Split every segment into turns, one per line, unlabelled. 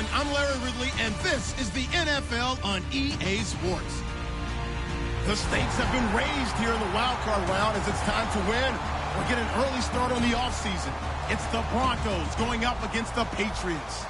everyone. I'm Larry Ridley, and this is the NFL on EA Sports. The stakes have been raised here in the wild card round as it's time to win or get an early start on the offseason. It's the Broncos going up against the Patriots.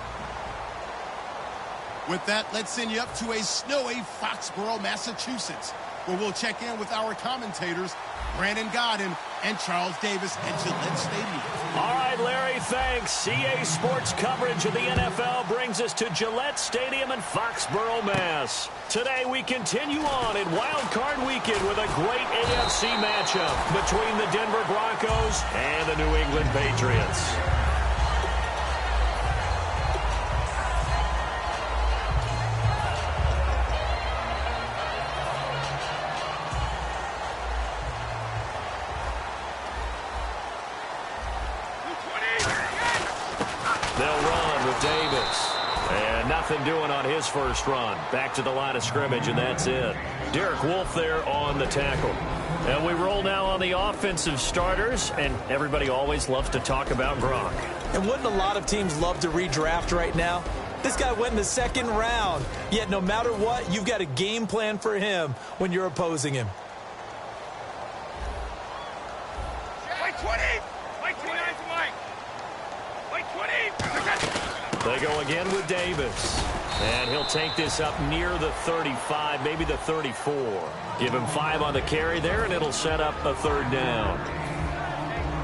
With that, let's send you up to a snowy Foxborough, Massachusetts, where we'll check in with our commentators, Brandon Godden and Charles Davis at Gillette Stadium.
All right, Larry, thanks. EA Sports coverage of the NFL brings us to Gillette Stadium in Foxborough, Mass. Today we continue on in Wild Card Weekend with a great AFC matchup between the Denver Broncos and the New England Patriots. Nothing doing on his first run. Back to the line of scrimmage, and that's it. Derek Wolfe there on the tackle. And we roll now on the offensive starters, and everybody always loves to talk about Gronk.
And wouldn't a lot of teams love to redraft right now? This guy went in the second round. Yet no matter what, you've got a game plan for him when you're opposing him.
White 20! White 29 to Mike! White 20!
They go again with Davis. And he'll take this up near the 35, maybe the 34. Give him 5 on the carry there, and it'll set up a third down.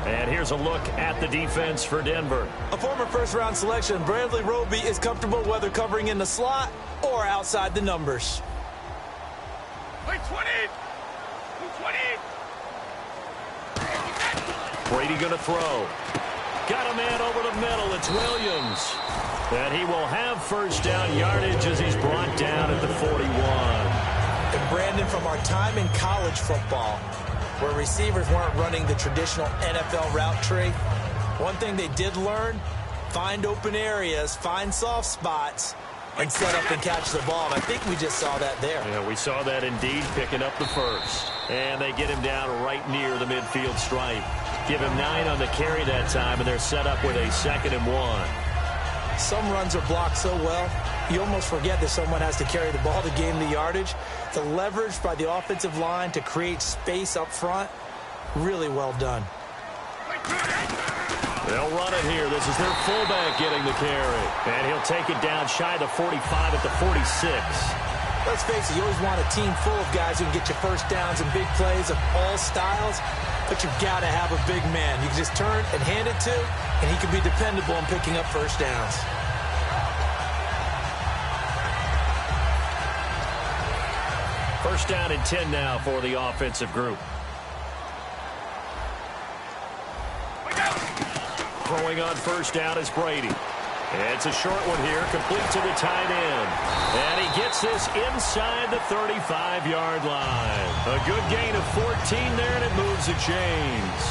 And here's a look at the defense for Denver.
A former first-round selection, Bradley Roby is comfortable whether covering in the slot or outside the numbers.
White 20! 20!
Brady going to throw. Got a man over the middle. It's Williams. And he will have first down yardage as he's brought down at the 41.
And Brandon, from our time in college football, where receivers weren't running the traditional NFL route tree, one thing they did learn, find open areas, find soft spots, and set up and catch the ball. And I think we just saw that there.
Yeah, we saw that indeed, picking up the first. And they get him down right near the midfield stripe. Give him 9 on the carry that time, and they're set up with a 2nd and 1.
Some runs are blocked so well, you almost forget that someone has to carry the ball to gain the yardage. The leverage by the offensive line to create space up front, really well done.
They'll run it here. This is their fullback getting the carry. And he'll take it down shy of the 45 at the 46.
Let's face it, you always want a team full of guys who can get you first downs and big plays of all styles, but you've got to have a big man you can just turn and hand it to, and he can be dependable in picking up first downs.
First down and 10 now for the offensive group. Throwing on first down is Brady. It's a short one here, complete to the tight end. And he gets this inside the 35-yard line. A good gain of 14 there, and it moves the chains.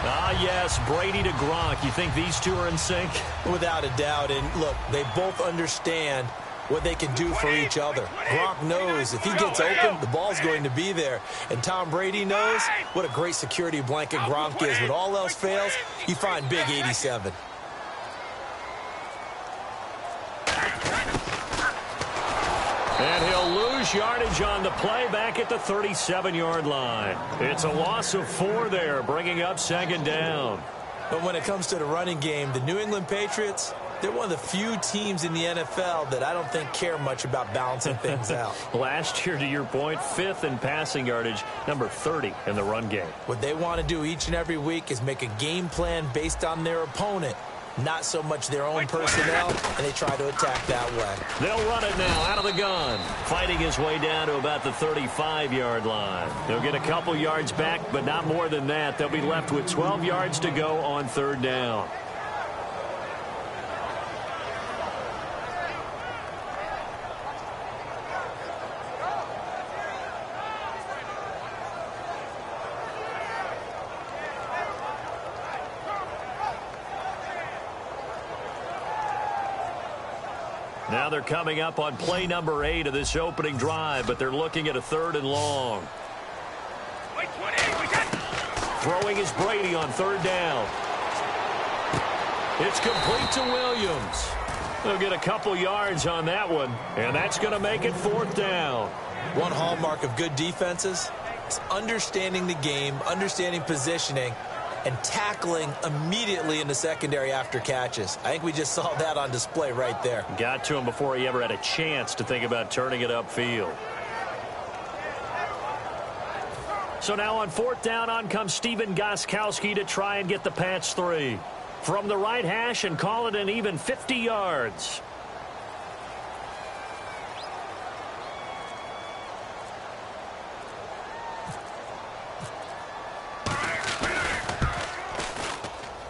Ah, yes, Brady to Gronk. You think these two are in sync?
Without a doubt. And, look, they both understand what they can do for each other. Gronk knows if he gets open, the ball's going to be there. And Tom Brady knows what a great security blanket Gronk is. When all else fails, you find big 87.
And he'll lose yardage on the play back at the 37-yard line. It's a loss of 4 there, bringing up 2nd down.
But when it comes to the running game, the New England Patriots, they're one of the few teams in the NFL that I don't think care much about balancing things out.
Last year, to your point, 5th in passing yardage, number 30 in the run game.
What they want to do each and every week is make a game plan based on their opponent, not so much their own personnel, and they try to attack that way.
They'll run it now out of the gun, fighting his way down to about the 35-yard line. They'll get a couple yards back, but not more than that. They'll be left with 12 yards to go on 3rd down. Now they're coming up on play number 8 of this opening drive, but they're looking at a 3rd and long. Throwing is Brady on 3rd down. It's complete to Williams. They'll get a couple yards on that one, and that's going to make it 4th down.
One hallmark of good defenses is understanding the game, understanding positioning, and tackling immediately in the secondary after catches. I think we just saw that on display right there.
Got to him before he ever had a chance to think about turning it upfield. So now on 4th down, on comes Stephen Gostkowski to try and get the Pats 3. From the right hash and call it an even 50 yards.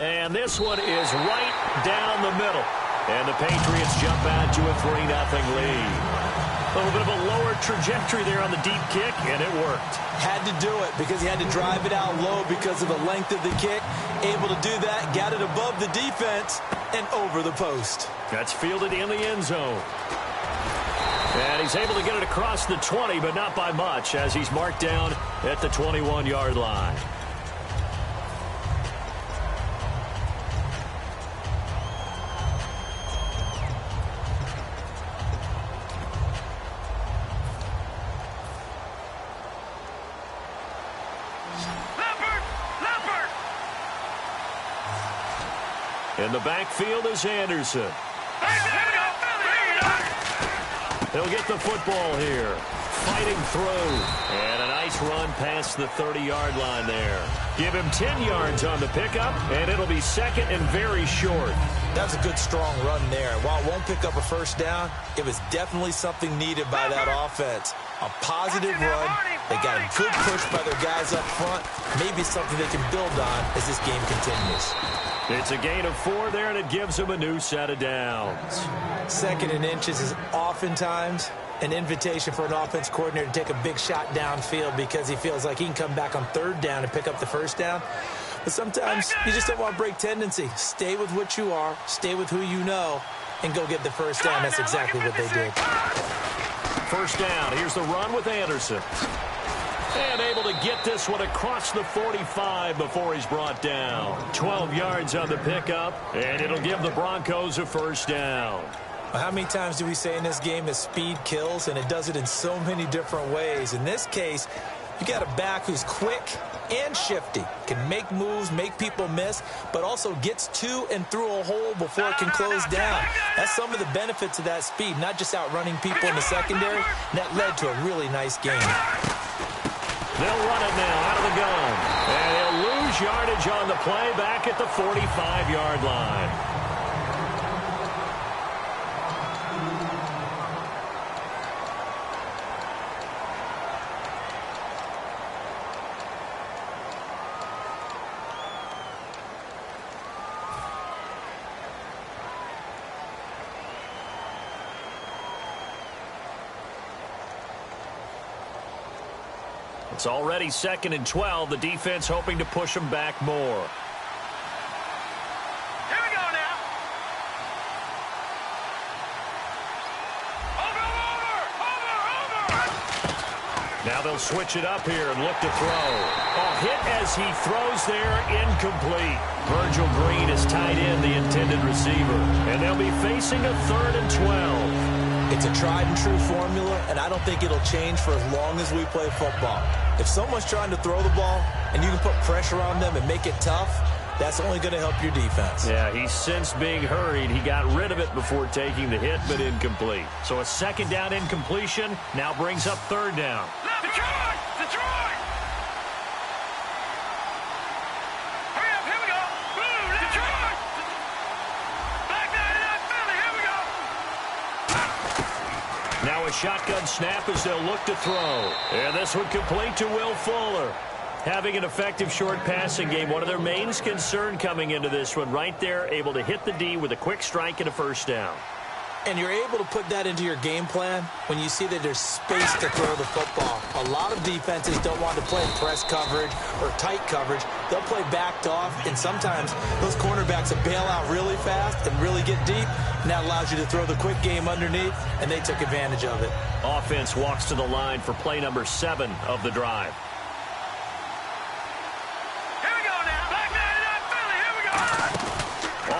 And this one is right down the middle. And the Patriots jump out to a 3-0 lead. A little bit of a lower trajectory there on the deep kick, and it worked.
Had to do it because he had to drive it out low because of the length of the kick. Able to do that, got it above the defense, and over the post.
That's fielded in the end zone. And he's able to get it across the 20, but not by much, as he's marked down at the 21-yard line. In the backfield is Anderson. He'll get the football here. Fighting through. And a nice run past the 30-yard line there. Give him 10 yards on the pickup, and it'll be 2nd and very short.
That's a good, strong run there. While it won't pick up a first down, it was definitely something needed by that offense. A positive run. They got a good push by their guys up front. Maybe something they can build on as this game continues.
It's a gain of 4 there, and it gives him a new set of downs.
2nd and inches is oftentimes an invitation for an offense coordinator to take a big shot downfield because he feels like he can come back on 3rd down and pick up the first down. But sometimes you just don't want to break tendency. Stay with what you are, stay with who you know, and go get the first down. That's exactly what they did.
First down. Here's the run with Anderson. And able to get this one across the 45 before he's brought down. 12 yards on the pickup, and it'll give the Broncos a first down.
How many times do we say in this game that speed kills, and it does it in so many different ways? In this case, you got a back who's quick and shifty, can make moves, make people miss, but also gets to and through a hole before it can close down. That's some of the benefits of that speed, not just outrunning people in the secondary, and that led to a really nice game.
They'll run it now out of the gun. And he'll lose yardage on the play back at the 45-yard line. It's already 2nd and 12. The defense hoping to push them back more.
Here we go now. Over.
Now they'll switch it up here and look to throw. A hit as he throws there, incomplete. Virgil Green has tied in the intended receiver. And they'll be facing a 3rd and 12.
It's a tried-and-true formula, and I don't think it'll change for as long as we play football. If someone's trying to throw the ball and you can put pressure on them and make it tough, that's only going to help your defense.
Yeah, he's since being hurried. He got rid of it before taking the hit, but incomplete. So a 2nd down incompletion now brings up 3rd down.
Detroit! Detroit! Hurry up, here we go. Boom, Detroit! Back 99 Philly, here we go.
Now a shotgun snap as they'll look to throw. And this one complete to Will Fuller. Having an effective short passing game, one of their main concern coming into this one. Right there, able to hit the D with a quick strike and a first down.
And you're able to put that into your game plan when you see that there's space to throw the football. A lot of defenses don't want to play press coverage or tight coverage. They'll play backed off, and sometimes those cornerbacks will bail out really fast and really get deep, and that allows you to throw the quick game underneath, and they took advantage of it.
Offense walks to the line for play number 7 of the drive.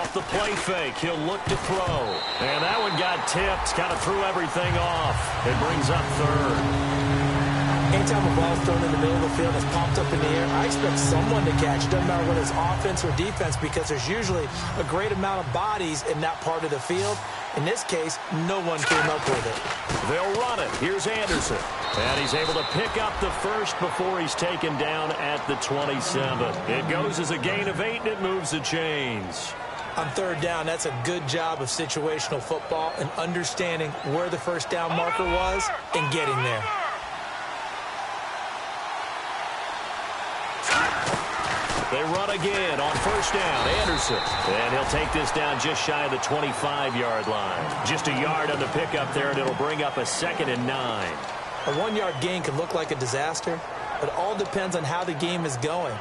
off the play fake. He'll look to throw. And that one got tipped. Kind of threw everything off. It brings up third.
Anytime a ball's thrown in the middle of the field, it's popped up in the air, I expect someone to catch. It doesn't matter whether it's offense or defense, because there's usually a great amount of bodies in that part of the field. In this case, no one came up with it.
They'll run it. Here's Anderson. And he's able to pick up the first before he's taken down at the 27. It goes as a gain of 8, and it moves the chains.
On third down, that's a good job of situational football and understanding where the first down marker was and getting there.
They run again on first down. Anderson. And he'll take this down just shy of the 25-yard line. Just a yard on the pickup there, and it'll bring up a 2nd and 9.
A 1-yard gain can look like a disaster, but it all depends on how the game is going.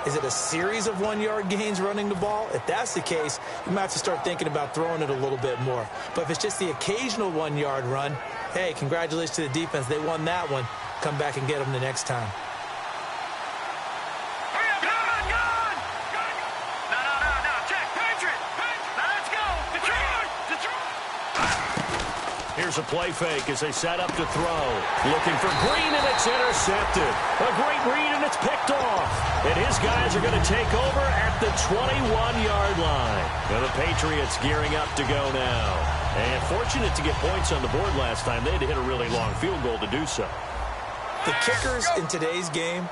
Is it a series of 1-yard gains running the ball? If that's the case, you might have to start thinking about throwing it a little bit more. But if it's just the occasional 1-yard run, hey, congratulations to the defense. They won that one. Come back and get them the next time.
Here's a play fake as they set up to throw. Looking for Green, and it's intercepted. A great read, and it's picked off. And his guys are going to take over at the 21-yard line. Now the Patriots gearing up to go now. And fortunate to get points on the board last time. They had to hit a really long field goal to do so.
The kickers in today's game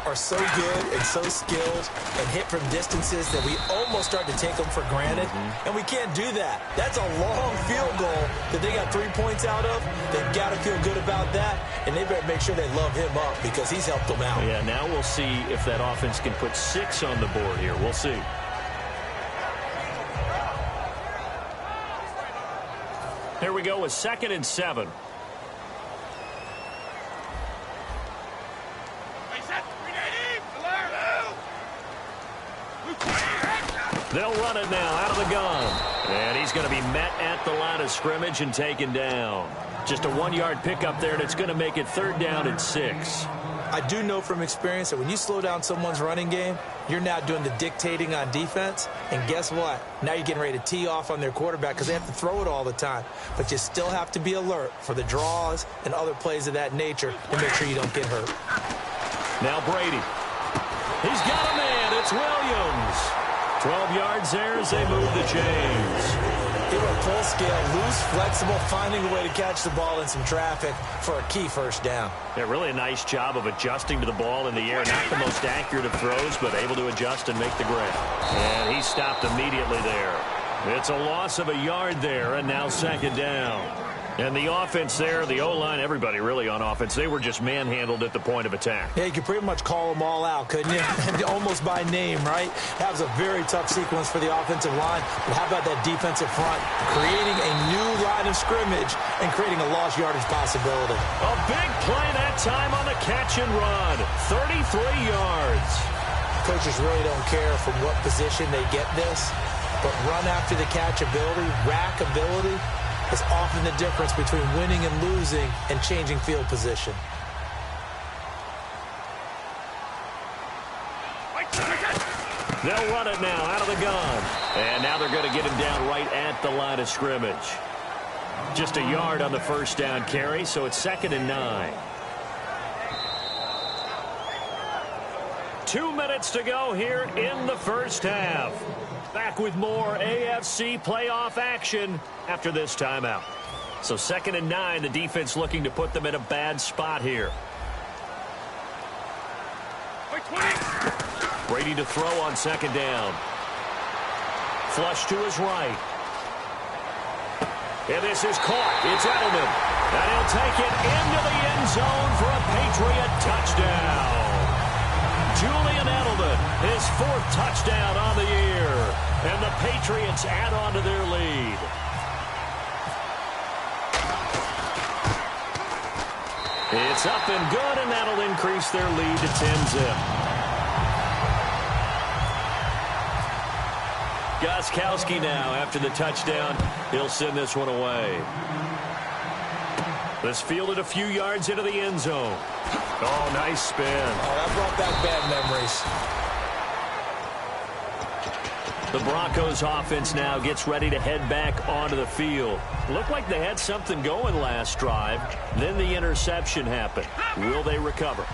are so good and so skilled and hit from distances that we almost start to take them for granted. And we can't do that. That's a long field goal that they got 3 points out of. They've got to feel good about that, and they better make sure they love him up because he's helped them out.
Yeah, now we'll see if that offense can put 6 on the board here. We'll see. Here we go with 2nd and 7. They'll run it now out of the gun. And he's going to be met at the line of scrimmage and taken down. Just a 1-yard pickup there, and it's going to make it 3rd down and 6.
I do know from experience that when you slow down someone's running game, you're now doing the dictating on defense. And guess what? Now you're getting ready to tee off on their quarterback because they have to throw it all the time. But you still have to be alert for the draws and other plays of that nature to make sure you don't get hurt.
Now Brady. He's got a man. It's Williams. 12 yards there as they move the chains.
They were full scale, loose, flexible, finding a way to catch the ball in some traffic for a key first down.
Yeah, really a nice job of adjusting to the ball in the air. Not the most accurate of throws, but able to adjust and make the grab. And he stopped immediately there. It's a loss of a yard there, and now 2nd down. And the offense there, the O-line, everybody really on offense, they were just manhandled at the point of attack.
Yeah, you could pretty much call them all out, couldn't you? Almost by name, right? That was a very tough sequence for the offensive line. But how about that defensive front? Creating a new line of scrimmage and creating a lost yardage possibility.
A big play that time on the catch and run. 33 yards.
Coaches really don't care from what position they get this. But run after the catch ability, rack ability, is often the difference between winning and losing and changing field position.
They'll run it now out of the gun. And now they're going to get him down right at the line of scrimmage. Just a yard on the first down carry, so it's 2nd and 9. 2 minutes to go here in the first half. Back with more AFC playoff action after this timeout. So 2nd and 9, the defense looking to put them in a bad spot here. Brady to throw on 2nd down. Flush to his right. And this is caught. It's Edelman. And he'll take it into the end zone for a Patriot touchdown. Julian Edelman, his 4th touchdown on the year. And the Patriots add on to their lead. It's up and good, and that'll increase their lead to 10-zip. Gostkowski now, after the touchdown, he'll send this one away. This fielded a few yards into the end zone. Oh, nice spin.
Oh, that brought back bad memories.
The Broncos offense now gets ready to head back onto the field. Looked like they had something going last drive. Then the interception happened. Will they recover?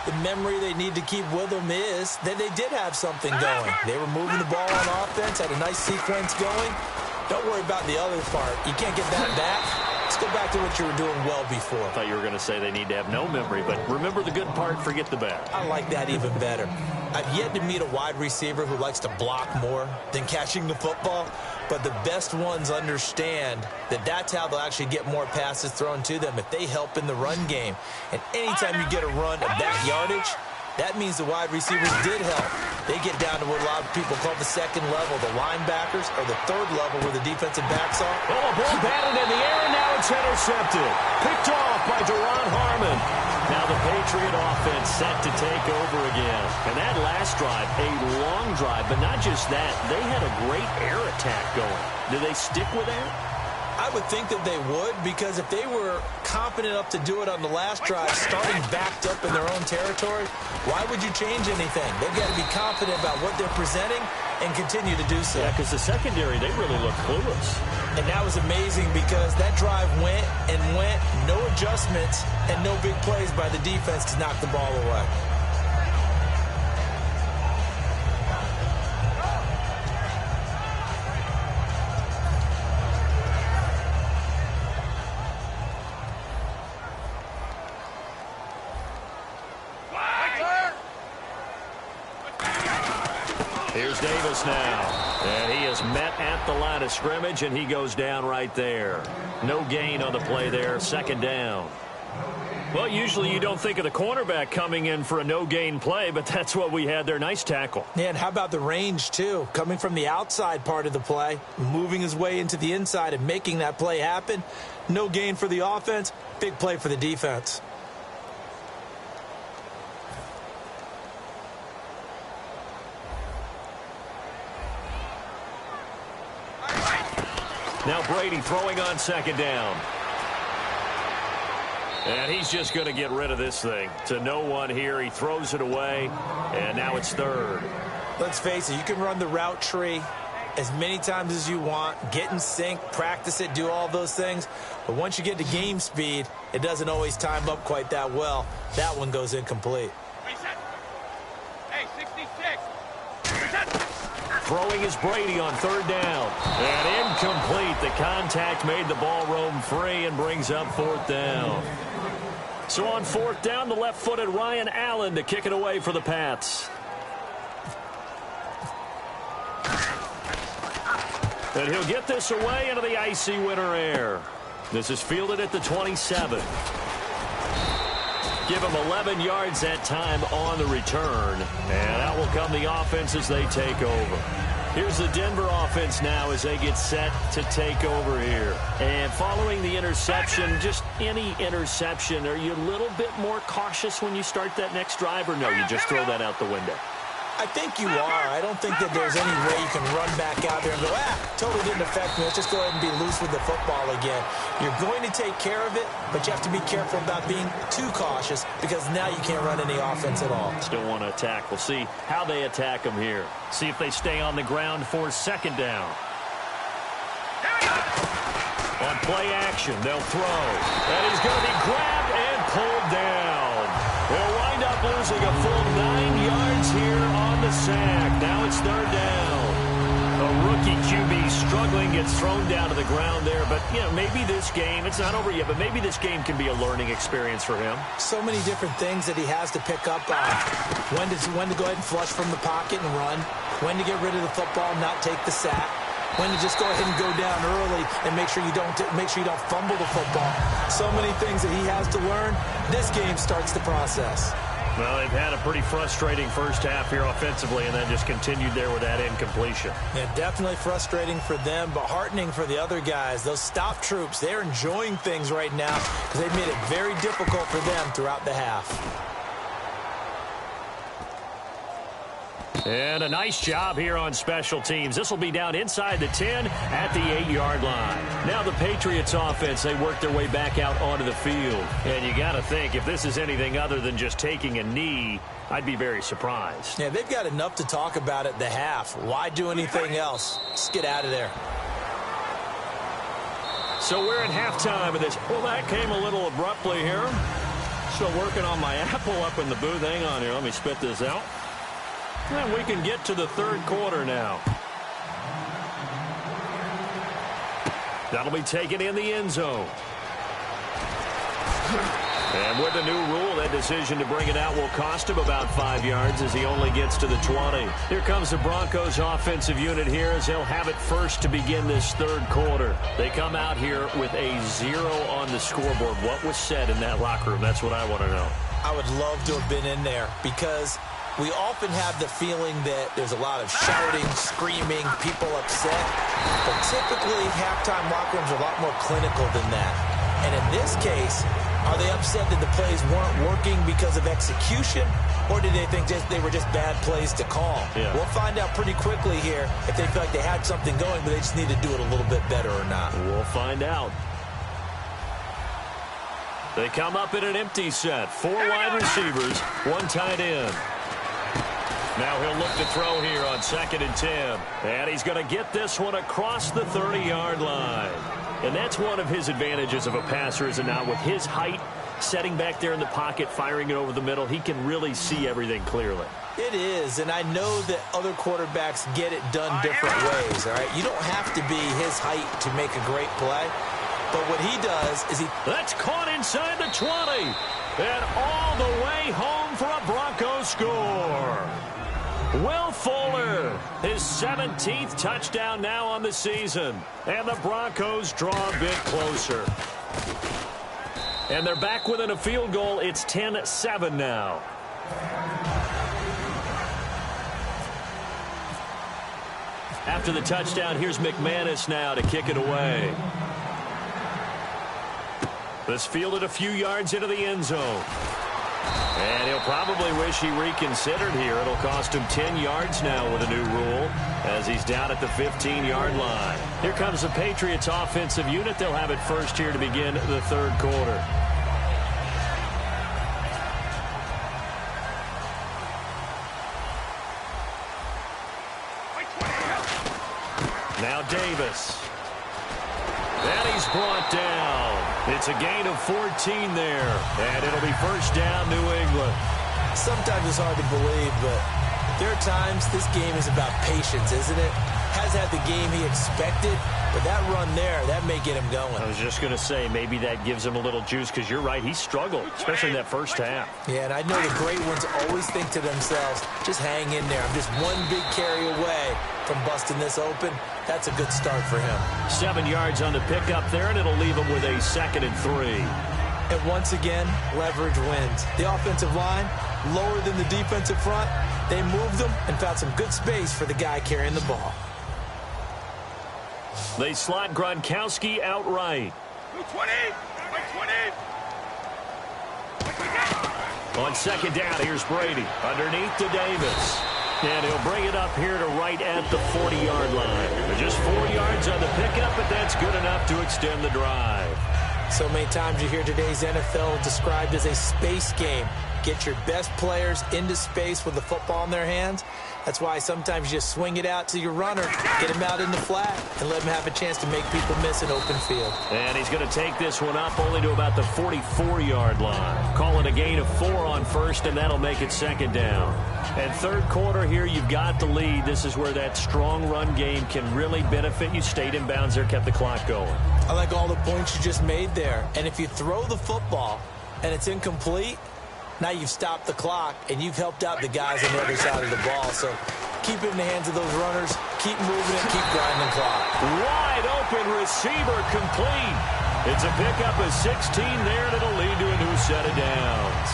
The memory they need to keep with them is that they did have something going. They were moving the ball on offense, had a nice sequence going. Don't worry about the other part. You can't get that back. Let's go back to what you were doing well before.
I thought you were going to say they need to have no memory, but remember the good part, forget the bad.
I like that even better. I've yet to meet a wide receiver who likes to block more than catching the football, but the best ones understand that that's how they'll actually get more passes thrown to them if they help in the run game. And anytime you get a run of that yardage, that means the wide receivers did help. They get down to what a lot of people call the second level, the linebackers, or the third level where the defensive backs are.
Oh, a ball batted in the air, and now it's intercepted. Picked off by Duron Harmon. Now the Patriot offense set to take over again. And that last drive, a long drive, but not just that. They had a great air attack going. Do they stick with that?
I would think that they would, because if they were confident enough to do it on the last drive, starting backed up in their own territory, why would you change anything? They've got to be confident about what they're presenting and continue to do so.
Yeah, because the secondary, they really look clueless.
And that was amazing because that drive went and went, no adjustments and no big plays by the defense to knock the ball away.
Here's Davis now, and he is met at the line of scrimmage, and he goes down right there. No gain on the play there, second down. Well, usually you don't think of the cornerback coming in for a no-gain play, but that's what we had there. Nice tackle.
Yeah, and how about the range, too? Coming from the outside part of the play, moving his way into the inside and making that play happen. No gain for the offense, big play for the defense.
Now Brady throwing on second down. And he's just going to get rid of this thing. To no one here. He throws it away, and now it's third.
Let's face it, you can run the route tree as many times as you want, get in sync, practice it, do all those things. But once you get to game speed, it doesn't always time up quite that well. That one goes incomplete.
Hey, 66.
Throwing is Brady on third down. And incomplete. The contact made the ball roam free and brings up fourth down. So on fourth down, the left-footed Ryan Allen to kick it away for the Pats. And he'll get this away into the icy winter air. This is fielded at the 27. Give him 11 yards that time on the return. And out will come the offense as they take over. Here's the Denver offense now as they get set to take over here. And following the interception, just any interception, are you a little bit more cautious when you start that next drive, or no, you just throw that out the window?
I think you are. I don't think that there's any way you can run back out there and go, totally didn't affect me. Let's just go ahead and be loose with the football again. You're going to take care of it, but you have to be careful about being too cautious because now you can't run any offense at all.
Still want to attack. We'll see how they attack them here. See if they stay on the ground for second down. On play action, they'll throw. And he's going to be grabbed and pulled down. They'll wind up losing a full 9 yards here on the sack. Now it's third down. A rookie QB struggling, gets thrown down to the ground there. But, you know, maybe this game, it's not over yet, but maybe this game can be a learning experience for him.
So many different things that he has to pick up on. When to go ahead and flush from the pocket and run. When to get rid of the football and not take the sack. When to just go ahead and go down early and make sure you don't fumble the football. So many things that he has to learn. This game starts the process.
Well, they've had a pretty frustrating first half here offensively and then just continued there with that incompletion.
Yeah, definitely frustrating for them, but heartening for the other guys. Those stop troops, they're enjoying things right now because they've made it very difficult for them throughout the half.
And a nice job here on special teams. This will be down inside the 10 at the 8-yard line. Now the Patriots offense, they work their way back out onto the field. And you got to think, if this is anything other than just taking a knee, I'd be very surprised.
Yeah, they've got enough to talk about at the half. Why do anything else? Just get out of there.
So we're at halftime of this. Well, that came a little abruptly here. Still working on my apple up in the booth. Hang on here. Let me spit this out. And we can get to the third quarter now. That'll be taken in the end zone. And with the new rule, that decision to bring it out will cost him about 5 yards as he only gets to the 20. Here comes the Broncos offensive unit here as they'll have it first to begin this third quarter. They come out here with a 0 on the scoreboard. What was said in that locker room? That's what I want to know.
I would love to have been in there because we often have the feeling that there's a lot of shouting, screaming, people upset. But typically, halftime locker rooms are a lot more clinical than that. And in this case, are they upset that the plays weren't working because of execution, or did they think they were just bad plays to call?
Yeah.
We'll find out pretty quickly here if they feel like they had something going, but they just need to do it a little bit better or not.
We'll find out. They come up in an empty set. 4 wide receivers, 1 tight end. Now he'll look to throw here on 2nd and 10. And he's going to get this one across the 30-yard line. And that's one of his advantages of a passer, is it not? With his height, setting back there in the pocket, firing it over the middle, he can really see everything clearly.
It is, and I know that other quarterbacks get it done different ways, all right? You don't have to be his height to make a great play. But what he does is he...
That's caught inside the 20. And all the way home for a Broncos score. Will Fuller, his 17th touchdown now on the season. And the Broncos draw a bit closer. And they're back within a field goal. It's 10-7 now. After the touchdown, here's McManus now to kick it away. This fielded a few yards into the end zone. And he'll probably wish he reconsidered here. It'll cost him 10 yards now with a new rule as he's down at the 15-yard line. Here comes the Patriots offensive unit. They'll have it first here to begin the third quarter. Now Davis. And he's brought down. It's a gain of 14 there. And it'll be first down, New England.
Sometimes it's hard to believe, but there are times this game is about patience, isn't it? Has had the game he expected, but that run there, that may get him going.
I was just going to say, maybe that gives him a little juice, because you're right, he struggled, especially in that first half.
Yeah, and I know the great ones always think to themselves, just hang in there. I'm just one big carry away from busting this open. That's a good start for him.
7 yards on the pickup there, and it'll leave him with a 2nd and 3.
And once again, leverage wins. The offensive line, lower than the defensive front. They moved them and found some good space for the guy carrying the ball.
They slot Gronkowski outright.
20.
On 2nd down, here's Brady. Underneath to Davis. And he'll bring it up here to right at the 40-yard line. Just 4 yards on the pickup, but that's good enough to extend the drive.
So many times you hear today's NFL described as a space game. Get your best players into space with the football in their hands. That's why sometimes you just swing it out to your runner, get him out in the flat, and let him have a chance to make people miss an open field.
And he's going to take this one up only to about the 44-yard line. Call it a gain of 4 on first, and that'll make it 2nd down. And third quarter here, you've got the lead. This is where that strong run game can really benefit you. Stayed in bounds there, kept the clock going.
I like all the points you just made there. And if you throw the football and it's incomplete, now you've stopped the clock, and you've helped out the guys on the other side of the ball. So keep it in the hands of those runners. Keep moving it. Keep grinding the clock.
Wide open receiver complete. It's a pickup of 16 there, and it'll lead to a new set of downs.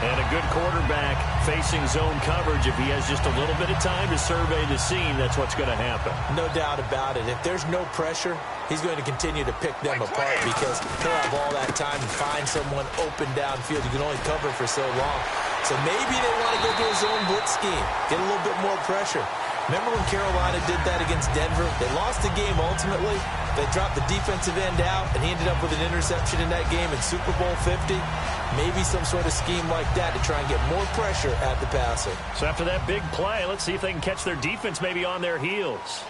And a good quarterback facing zone coverage. If he has just a little bit of time to survey the scene, that's what's going to happen.
No doubt about it. If there's no pressure, he's going to continue to pick them apart because he'll have all that time to find someone open downfield. You can only cover for so long. So maybe they want to go to a zone blitz scheme, get a little bit more pressure. Remember when Carolina did that against Denver? They lost the game ultimately. They dropped the defensive end out, and he ended up with an interception in that game in Super Bowl 50. Maybe some sort of scheme like that to try and get more pressure at the passer.
So after that big play, let's see if they can catch their defense maybe on their heels.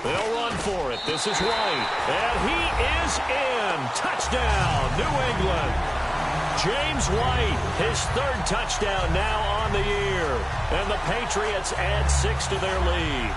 They'll run for it. This is White. And he is in. Touchdown, New England. James White, his third touchdown now on the year. And the Patriots add 6 to their lead.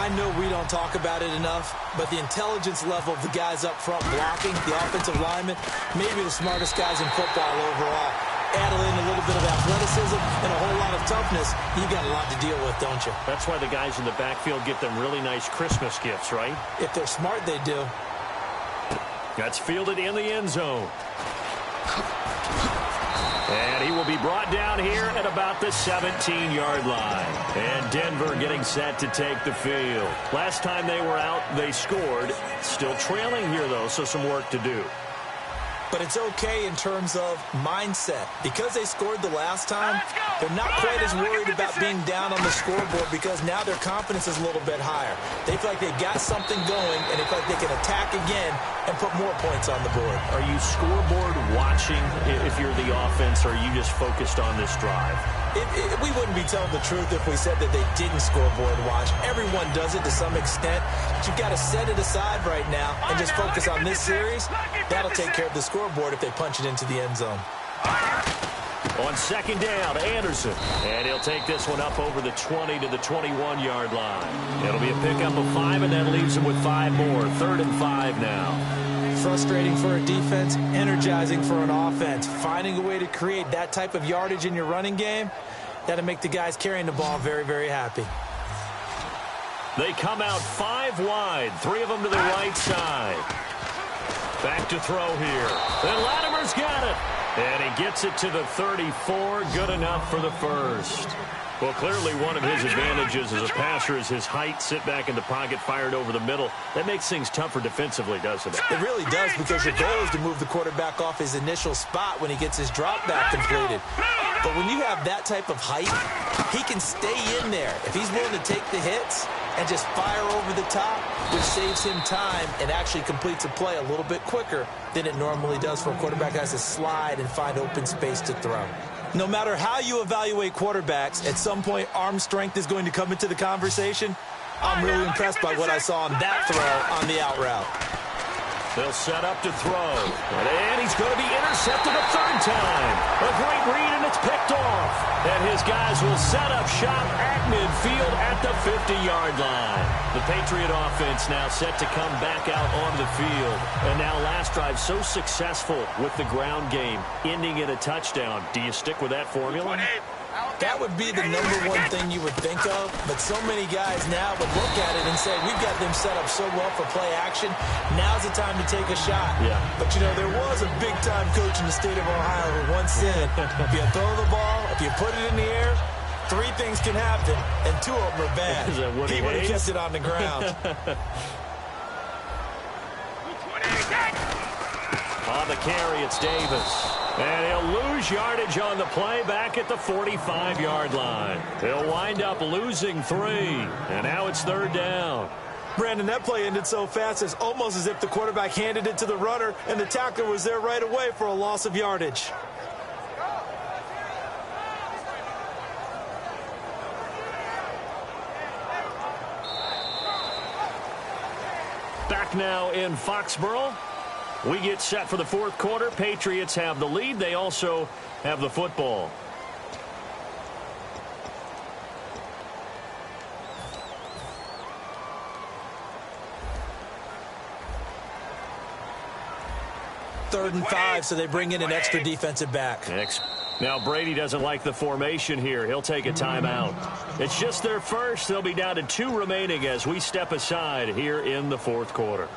I know we don't talk about it enough, but the intelligence level of the guys up front blocking, the offensive linemen, maybe the smartest guys in football overall. Add in a little bit of athleticism and a whole lot of toughness, you got a lot to deal with, don't you?
That's why the guys in the backfield get them really nice Christmas gifts, right?
If they're smart, they do.
That's fielded in the end zone. And he will be brought down here at about the 17-yard line. And Denver getting set to take the field. Last time they were out, they scored. Still trailing here, though, so some work to do.
But it's okay in terms of mindset. Because they scored the last time, they're not quite as worried about being down on the scoreboard because now their confidence is a little bit higher. They feel like they've got something going, and they feel like they can attack again and put more points on the board.
Are you scoreboard watching if you're the offense, or are you just focused on this drive?
We wouldn't be telling the truth if we said that they didn't scoreboard watch. Everyone does it to some extent. But you've got to set it aside right now and just focus on this series. That'll take care of the scoreboard if they punch it into the end zone.
On second down, Anderson. And he'll take this one up over the 20 to the 21-yard line. It'll be a pickup of 5, and that leaves him with 5 more. 3rd and 5 now.
Frustrating for a defense, energizing for an offense. Finding a way to create that type of yardage in your running game, that'll make the guys carrying the ball very, very happy.
They come out 5 wide, 3 of them to the right side. Back to throw here. And Latimer's got it. And he gets it to the 34. Good enough for the first. Well, clearly one of his advantages as a passer is his height. Sit back in the pocket, fired over the middle. That makes things tougher defensively, doesn't it?
It really does, because your goal is to move the quarterback off his initial spot when he gets his drop back completed. But when you have that type of height, he can stay in there. If he's willing to take the hits and just fire over the top, which saves him time and actually completes a play a little bit quicker than it normally does for a quarterback who has to slide and find open space to throw. No matter how you evaluate quarterbacks, at some point arm strength is going to come into the conversation. I'm really impressed by what I saw on that throw on the out route.
They'll set up to throw. And he's going to be intercepted a 3rd time. A great read, and it's picked off. And his guys will set up shop at midfield at the 50-yard line. The Patriot offense now set to come back out on the field. And now last drive so successful with the ground game, ending in a touchdown. Do you stick with that formula?
That would be the #1 thing you would think of, but so many guys now would look at it and say, we've got them set up so well for play action, now's the time to take a shot.
Yeah.
But, you know, there was a big-time coach in the state of Ohio who once said, if you throw the ball, if you put it in the air, 3 things can happen, and 2 of them are bad. He would have kept it on the ground.
On the carry, it's Davis. And he'll lose yardage on the play back at the 45-yard line. He'll wind up losing 3. And now it's 3rd down.
Brandon, that play ended so fast, it's almost as if the quarterback handed it to the runner and the tackler was there right away for a loss of yardage.
Back now in Foxborough. We get set for the 4th quarter. Patriots have the lead. They also have the football.
Third and 5, so they bring in an extra defensive back.
Now Brady doesn't like the formation here. He'll take a timeout. It's just their first. They'll be down to 2 remaining as we step aside here in the 4th quarter.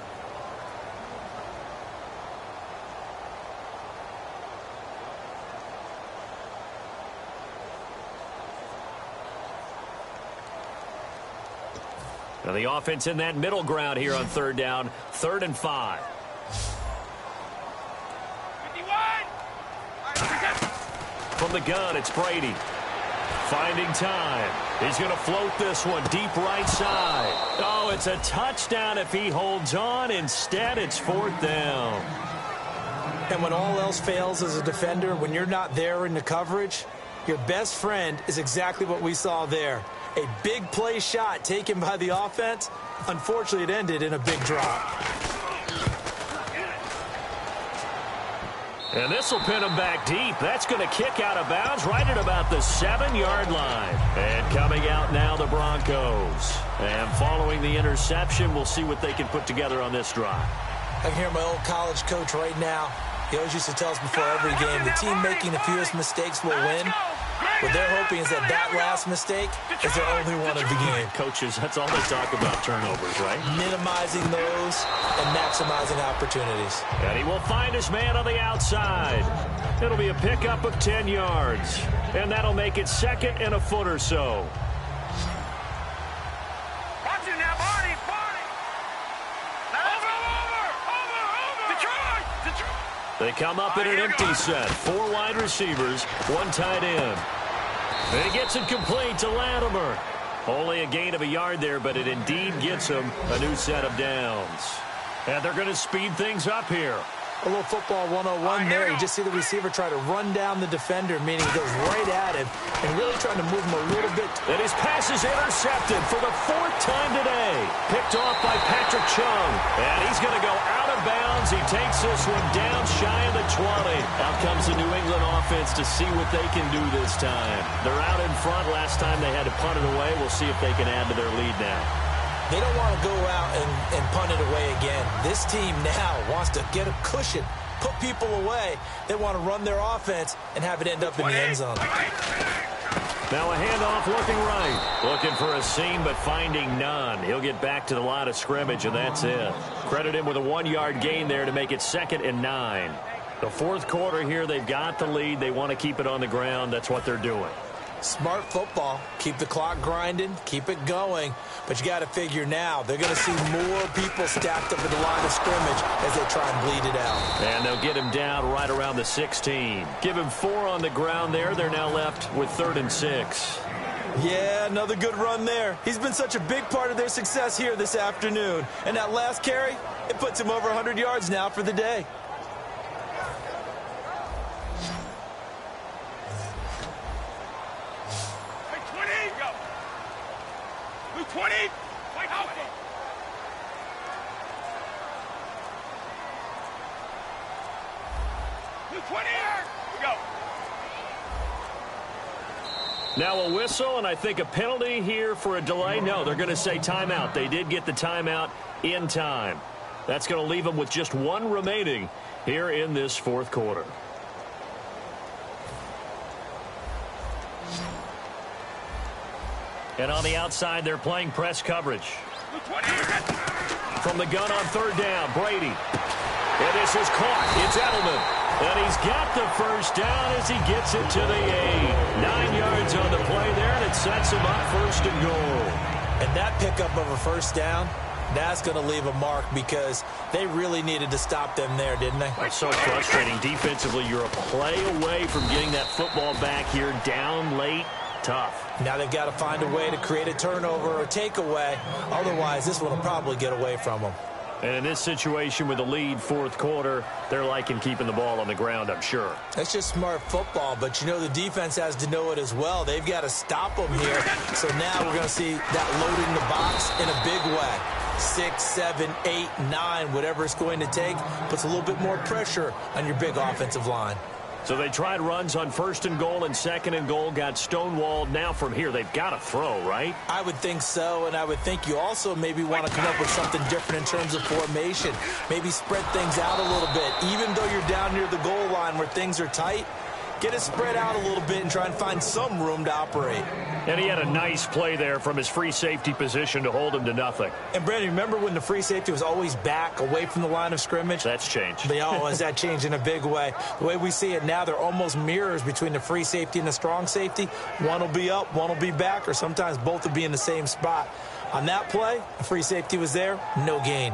Now the offense in that middle ground here on 3rd down. 3rd and 5. From the gun, it's Brady. Finding time. He's going to float this one deep right side. Oh, it's a touchdown if he holds on. Instead, it's 4th down.
And when all else fails as a defender, when you're not there in the coverage, your best friend is exactly what we saw there. A big play shot taken by the offense. Unfortunately, it ended in a big drop.
And this will pin him back deep. That's going to kick out of bounds right at about the 7-yard line. And coming out now, the Broncos. And following the interception, we'll see what they can put together on this drive.
I can hear my old college coach right now. He always used to tell us before every game, the team making the fewest mistakes will win. What they're hoping is that that last mistake is their only one of the game.
Coaches, that's all they talk about, turnovers, right?
Minimizing those and maximizing opportunities.
And he will find his man on the outside. It'll be a pickup of 10 yards. And that'll make it 2nd and a foot or so.
Watch it now, Barney. Over. Detroit.
They come up in an empty set. 4 wide receivers, 1 tight end. And he gets it complete to Latimer. Only a gain of a yard there, but it indeed gets him a new set of downs. And they're going to speed things up here.
A little football 101 there. You just see the receiver try to run down the defender, meaning he goes right at him and really trying to move him a little bit.
And his pass is intercepted for the 4th time today. Picked off by Patrick Chung. And he's going to go out of bounds. He takes this one down shy of the 20. Out comes the New England offense to see what they can do this time. They're out in front. Last time they had to punt it away. We'll see if they can add to their lead now.
They don't want to go out and punt it away again. This team now wants to get a cushion, put people away. They want to run their offense and have it end up in the end zone.
Now a handoff looking right. Looking for a seam, but finding none. He'll get back to the line of scrimmage, and that's it. Credit him with a 1-yard gain there to make it 2nd and 9. The 4th quarter here, they've got the lead. They want to keep it on the ground. That's what they're doing.
Smart football. Keep the clock grinding. Keep it going. But you got to figure now, they're going to see more people stacked up at the line of scrimmage as they try and bleed it out.
And they'll get him down right around the 16. Give him 4 on the ground there. They're now left with 3rd and 6.
Yeah, another good run there. He's been such a big part of their success here this afternoon. And that last carry, it puts him over 100 yards now for the day.
Now a whistle, and I think a penalty here for a delay. No, they're going to say timeout. They did get the timeout in time. That's going to leave them with just 1 remaining here in this 4th quarter. And on the outside, they're playing press coverage. From the gun on 3rd down, Brady. And this is caught. It's Edelman. And he's got the 1st down as he gets it to the 8. 9 yards on the play there, and it sets him up 1st and goal.
And that pickup of a 1st down, that's going to leave a mark because they really needed to stop them there, didn't they?
It's so frustrating. Defensively, you're a play away from getting that football back here down late. Tough.
Now they've got to find a way to create a turnover or takeaway. Otherwise, this one will probably get away from them.
And in this situation with the lead 4th quarter, they're liking keeping the ball on the ground, I'm sure.
That's just smart football, but you know the defense has to know it as well. They've got to stop them here. So now we're going to see that loading the box in a big way. 6, 7, 8, 9, whatever it's going to take, puts a little bit more pressure on your big offensive line.
So they tried runs on 1st and goal and 2nd and goal, got stonewalled. Now from here, they've got to throw, right?
I would think so, and I would think you also maybe want to come up with something different in terms of formation. Maybe spread things out a little bit. Even though you're down near the goal line where things are tight, get it spread out a little bit and try and find some room to operate.
And he had a nice play there from his free safety position to hold him to nothing.
And, Brandon, remember when the free safety was always back away from the line of scrimmage?
That's changed.
They always that changed in a big way. The way we see it now, they're almost mirrors between the free safety and the strong safety. One will be up, one will be back, or sometimes both will be in the same spot. On that play, the free safety was there, no gain.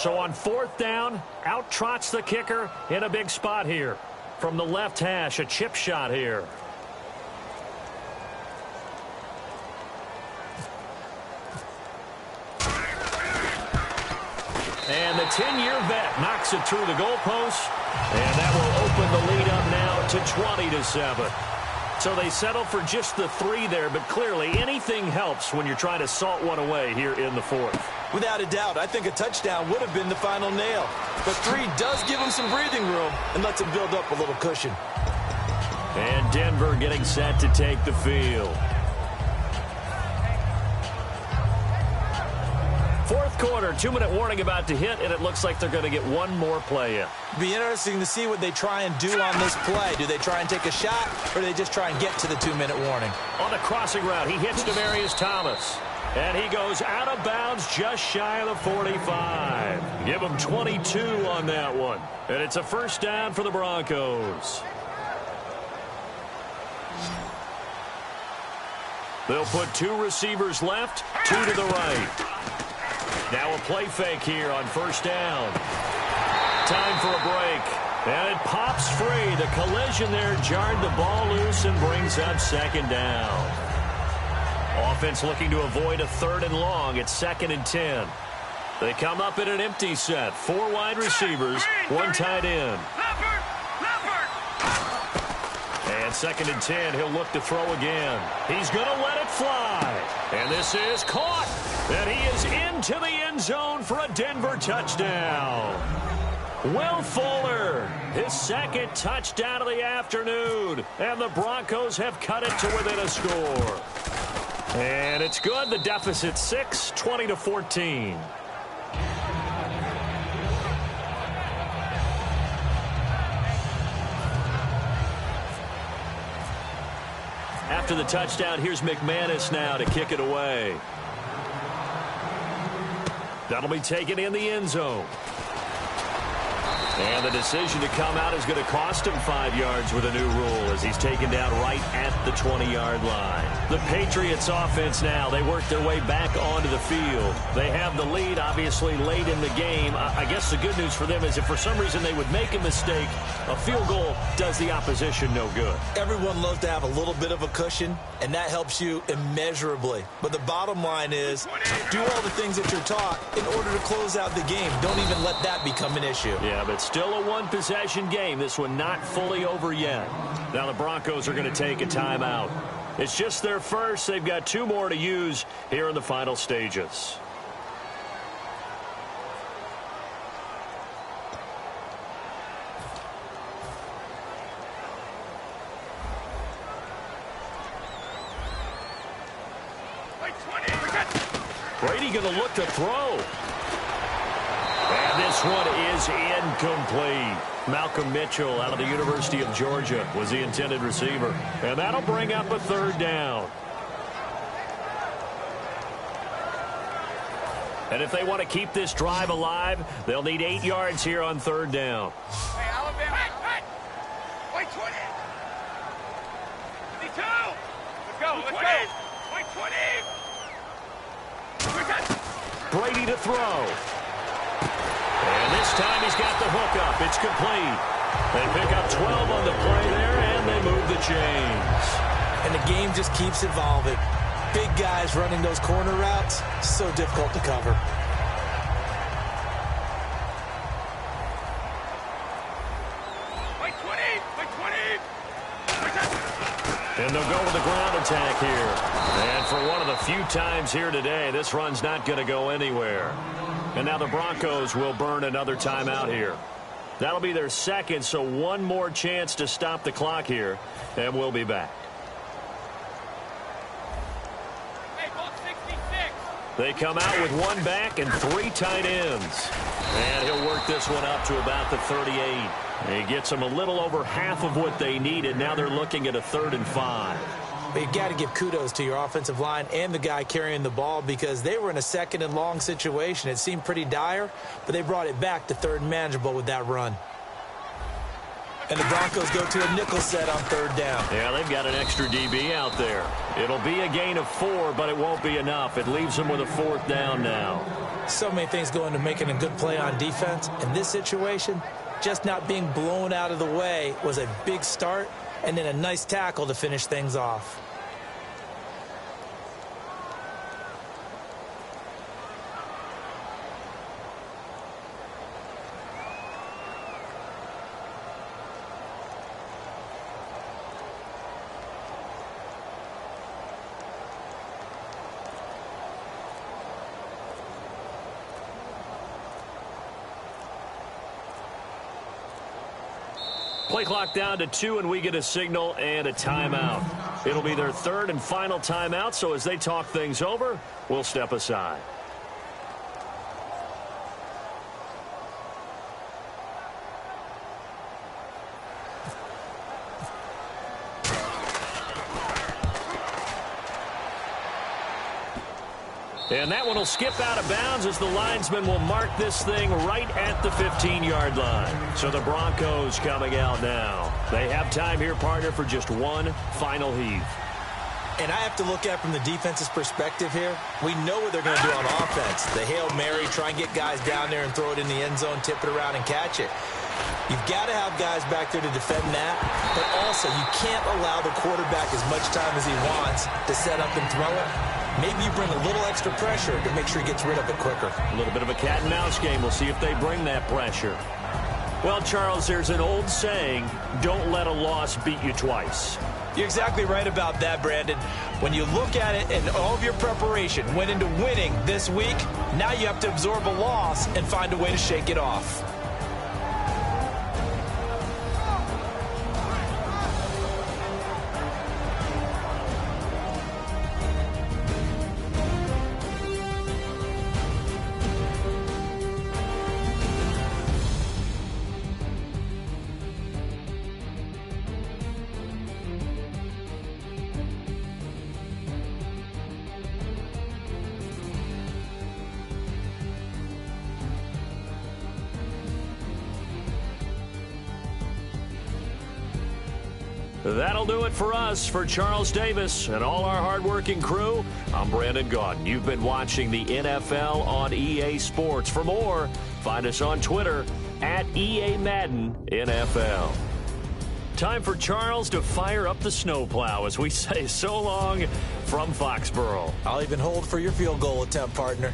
So on 4th down, out trots the kicker in a big spot here. From the left hash, a chip shot here. And the 10-year vet knocks it through the goalpost. And that will open the lead up now to 20-7. So they settle for just the 3 there, but clearly anything helps when you're trying to salt one away here in the 4th.
Without a doubt, I think a touchdown would have been the final nail. But 3 does give them some breathing room and lets them build up a little cushion.
And Denver getting set to take the field. 4th quarter, 2-minute warning about to hit, and it looks like they're going to get one more play in.
Be interesting to see what they try and do on this play. Do they try and take a shot, or do they just try and get to the 2-minute warning?
On the crossing route, he hits Demaryius Thomas. And he goes out of bounds just shy of the 45. Give him 22 on that one. And it's a 1st down for the Broncos. They'll put 2 receivers left, 2 to the right. Now a play fake here on 1st down. Time for a break. And it pops free. The collision there jarred the ball loose and brings up 2nd down. Offense looking to avoid a 3rd and long. It's 2nd and 10. They come up in an empty set. 4 wide receivers, 1 tight end. And 2nd and 10, he'll look to throw again. He's going to let it fly. And this is caught. And he is into the end zone for a Denver touchdown. Will Fuller, his 2nd touchdown of the afternoon. And the Broncos have cut it to within a score. And it's good. The deficit 6, 20-14. After the touchdown, here's McManus now to kick it away. That'll be taken in the end zone. And the decision to come out is going to cost him 5 yards with a new rule as he's taken down right at the 20-yard line. The Patriots offense now, they work their way back onto the field. They have the lead, obviously, late in the game. I guess the good news for them is if for some reason they would make a mistake, a field goal does the opposition no good.
Everyone loves to have a little bit of a cushion, and that helps you immeasurably. But the bottom line is, do all the things that you're taught in order to close out the game. Don't even let that become an issue.
Yeah, but still a one-possession game. This one not fully over yet. Now the Broncos are going to take a timeout. It's just their first. They've got 2 more to use here in the final stages. Brady going to look to throw. And this one is incomplete. Malcolm Mitchell out of the University of Georgia was the intended receiver. And that'll bring up a 3rd down. And if they want to keep this drive alive, they'll need 8 yards here on 3rd down.
Hey, Alabama. Hey. Wait, 20. 22. Let's go. Let's go. Wait, 20.
Brady to throw. And this time he's got the hook up. It's complete. They pick up 12 on the play there, and they move the chains.
And the game just keeps evolving. Big guys running those corner routes, so difficult to cover.
Wait, 20. Wait, 20.
And they'll go with the ground attack here. And for one of the few times here today, this run's not going to go anywhere. And now the Broncos will burn another timeout here. That'll be their 2nd, so 1 more chance to stop the clock here, and we'll be back.
Hey, ball 66.
They come out with 1 back and 3 tight ends. And he'll work this one up to about the 38. He gets them a little over half of what they needed. Now they're looking at a 3rd and 5.
But you've got to give kudos to your offensive line and the guy carrying the ball because they were in a 2nd and long situation. It seemed pretty dire, but they brought it back to 3rd and manageable with that run. And the Broncos go to a nickel set on 3rd down.
Yeah, they've got an extra DB out there. It'll be a gain of 4, but it won't be enough. It leaves them with a 4th down now.
So many things go into making a good play on defense. In this situation, just not being blown out of the way was a big start, and then a nice tackle to finish things off.
Play clock down to 2, and we get a signal and a timeout. It'll be their 3rd and final timeout, so as they talk things over, we'll step aside. And that one will skip out of bounds as the linesman will mark this thing right at the 15-yard line. So the Broncos coming out now. They have time here, partner, for just one final heave.
And I have to look at it from the defense's perspective here. We know what they're going to do on offense. The Hail Mary, try and get guys down there and throw it in the end zone, tip it around and catch it. You've got to have guys back there to defend that, but also you can't allow the quarterback as much time as he wants to set up and throw it. Maybe you bring a little extra pressure to make sure he gets rid of it quicker.
A little bit of a cat and mouse game. We'll see if they bring that pressure. Well, Charles, there's an old saying, don't let a loss beat you twice.
You're exactly right about that, Brandon. When you look at it and all of your preparation went into winning this week, now you have to absorb a loss and find a way to shake it off.
That'll do it for us. For Charles Davis and all our hardworking crew, I'm Brandon Gaudin. You've been watching the NFL on EA Sports. For more, find us on Twitter at EA Madden NFL. Time for Charles to fire up the snowplow as we say so long from Foxborough.
I'll even hold for your field goal attempt, partner.